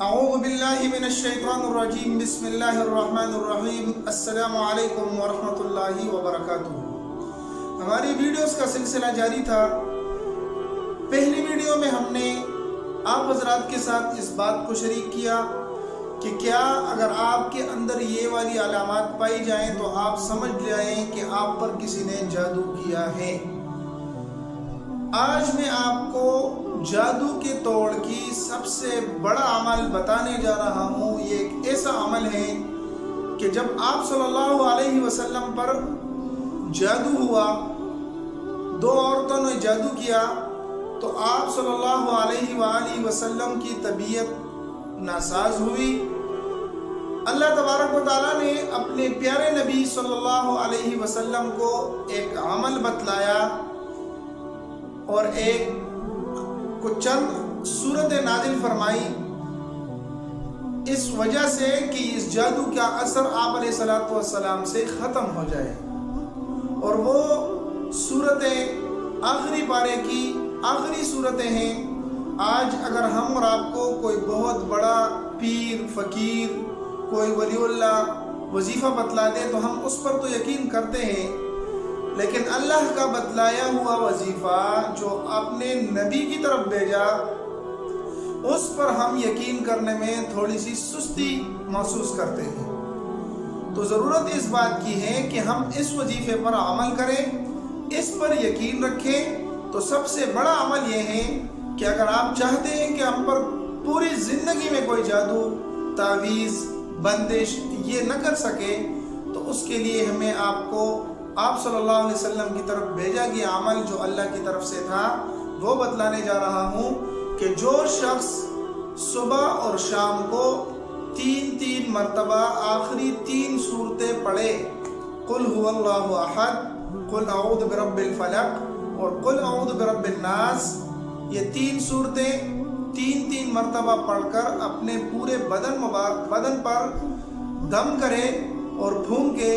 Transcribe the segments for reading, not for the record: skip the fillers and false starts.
اعوذ باللہ من الشیطان الرجیم بسم اللہ الرحمن الرحیم السلام علیکم ورحمۃ اللہ وبرکاتہ۔ ہماری ویڈیوز کا سلسلہ جاری تھا۔ پہلی ویڈیو میں ہم نے آپ حضرات کے ساتھ اس بات کو شریک کیا کہ کیا اگر آپ کے اندر یہ والی علامات پائی جائیں تو آپ سمجھ جائیں کہ آپ پر کسی نے جادو کیا ہے۔ آج میں آپ کو جادو کے توڑ کی سب سے بڑا عمل بتانے جا رہا ہوں۔ یہ ایک ایسا عمل ہے کہ جب آپ صلی اللہ علیہ وسلم پر جادو ہوا، دو عورتوں نے جادو کیا، تو آپ صلی اللہ علیہ وآلہ وسلم کی طبیعت ناساز ہوئی۔ اللہ تبارک و تعالیٰ نے اپنے پیارے نبی صلی اللہ علیہ وسلم کو ایک عمل بتلایا اور چند صورتیں نازل فرمائی، اس وجہ سے کہ اس جادو کا اثر آپ علیہ السلام سے ختم ہو جائے۔ اور وہ صورتیں آخری پارے کی آخری صورتیں ہیں۔ آج اگر ہم اور آپ کو کوئی بہت بڑا پیر، فقیر، کوئی ولی اللہ وظیفہ بتلا دے تو ہم اس پر تو یقین کرتے ہیں، لیکن اللہ کا بتلایا ہوا وظیفہ جو اپنے نبی کی طرف بھیجا، اس پر ہم یقین کرنے میں تھوڑی سی سستی محسوس کرتے ہیں۔ تو ضرورت اس بات کی ہے کہ ہم اس وظیفے پر عمل کریں، اس پر یقین رکھیں۔ تو سب سے بڑا عمل یہ ہے کہ اگر آپ چاہتے ہیں کہ ہم پر پوری زندگی میں کوئی جادو، تعویذ، بندش یہ نہ کر سکے، تو اس کے لیے ہمیں آپ صلی اللہ علیہ وسلم کی طرف بھیجا گیا عمل جو اللہ کی طرف سے تھا وہ بتلانے جا رہا ہوں کہ جو شخص صبح اور شام کو تین مرتبہ آخری 3 صورتیں پڑھے، قل هو اللہ احد، قل اعوذ برب الفلق اور قل اعوذ برب الناس، یہ 3 صورتیں 3 مرتبہ پڑھ کر اپنے پورے بدن پر دم کرے اور پھونکے،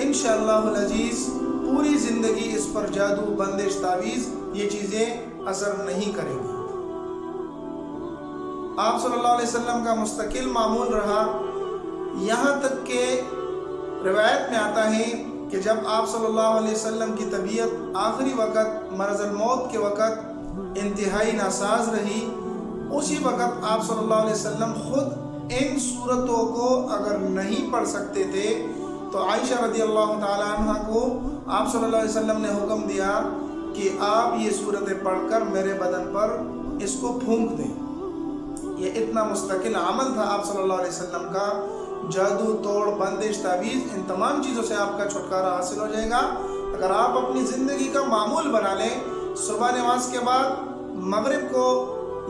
انشاءاللہ العزیز پوری زندگی اس پر جادو، بندش، تعویذ یہ چیزیں اثر نہیں کریں گی۔ آپ صلی اللہ علیہ وسلم کا مستقل معمول رہا، یہاں تک کہ روایت میں آتا ہے کہ جب آپ صلی اللہ علیہ وسلم کی طبیعت آخری وقت مرض الموت کے وقت انتہائی ناساز رہی، اسی وقت آپ صلی اللہ علیہ وسلم خود ان صورتوں کو اگر نہیں پڑھ سکتے تھے تو عائشہ رضی اللہ تعالیٰ عنہ کو آپ صلی اللہ علیہ وسلم نے حکم دیا کہ آپ یہ صورتیں پڑھ کر میرے بدن پر اس کو پھونک دیں۔ یہ اتنا مستقل عمل تھا آپ صلی اللہ علیہ وسلم کا۔ جادو، توڑ، بندش، تعویذ ان تمام چیزوں سے آپ کا چھٹکارا حاصل ہو جائے گا اگر آپ اپنی زندگی کا معمول بنا لیں۔ صبح نماز کے بعد، مغرب کو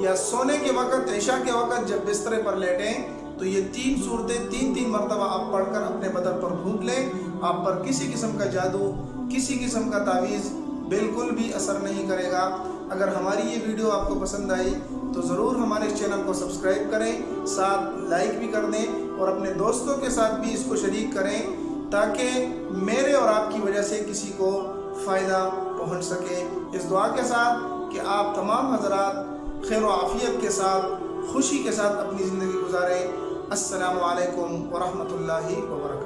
یا سونے کے وقت، عشاء کے وقت جب بسترے پر لیٹیں تو یہ 3 صورتیں 3 مرتبہ آپ پڑھ کر اپنے بدن پر پھونک لیں، آپ پر کسی قسم کا جادو، کسی قسم کا تعویذ بالکل بھی اثر نہیں کرے گا۔ اگر ہماری یہ ویڈیو آپ کو پسند آئی تو ضرور ہمارے اس چینل کو سبسکرائب کریں، ساتھ لائک بھی کر دیں اور اپنے دوستوں کے ساتھ بھی اس کو شریک کریں تاکہ میرے اور آپ کی وجہ سے کسی کو فائدہ پہنچ سکے۔ اس دعا کے ساتھ کہ آپ تمام حضرات خیر و عافیت کے ساتھ، خوشی کے ساتھ اپنی زندگی گزاریں۔ السلام علیکم ورحمۃ اللہ وبرکاتہ۔